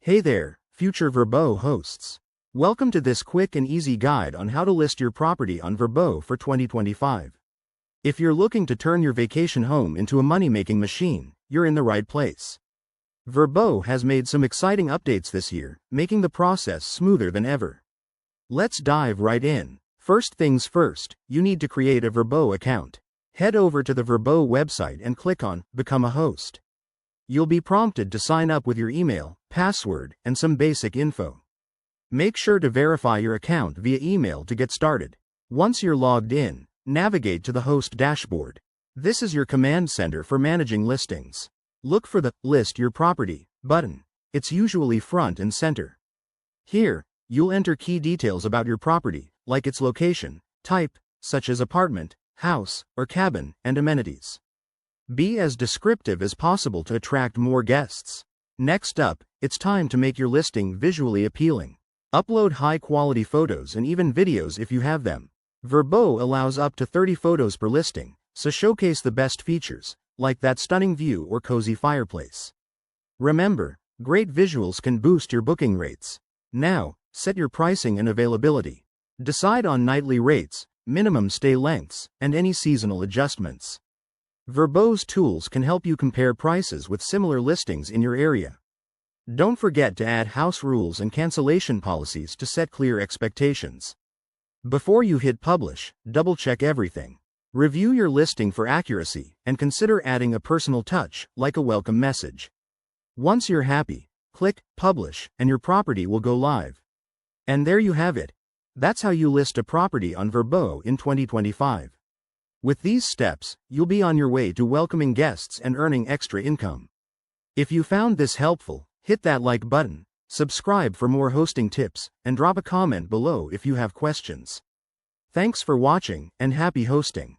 Hey there, future Vrbo hosts. Welcome to this quick and easy guide on how to list your property on Vrbo for 2025. If you're looking to turn your vacation home into a money-making machine, you're in the right place. Vrbo has made some exciting updates this year, making the process smoother than ever. Let's dive right in. First things first, you need to create a Vrbo account. Head over to the Vrbo website and click on Become a Host. You'll be prompted to sign up with your email, password, and some basic info. Make sure to verify your account via email to get started. Once you're logged in, navigate to the host dashboard. This is your command center for managing listings. Look for the List Your Property button. It's usually front and center. Here, you'll enter key details about your property, like its location, type, such as apartment, house, or cabin, and amenities. Be as descriptive as possible to attract more guests. Next up, it's time to make your listing visually appealing. Upload high-quality photos and even videos if you have them. Vrbo allows up to 30 photos per listing, so showcase the best features, like that stunning view or cozy fireplace. Remember, great visuals can boost your booking rates. Now, set your pricing and availability. Decide on nightly rates, minimum stay lengths, and any seasonal adjustments. Vrbo's tools can help you compare prices with similar listings in your area. Don't forget to add house rules and cancellation policies to set clear expectations. Before you hit publish, double-check everything. Review your listing for accuracy and consider adding a personal touch, like a welcome message. Once you're happy, click publish and your property will go live. And there you have it. That's how you list a property on Vrbo in 2025. With these steps, you'll be on your way to welcoming guests and earning extra income. If you found this helpful, hit that like button, subscribe for more hosting tips, and drop a comment below if you have questions. Thanks for watching, and happy hosting.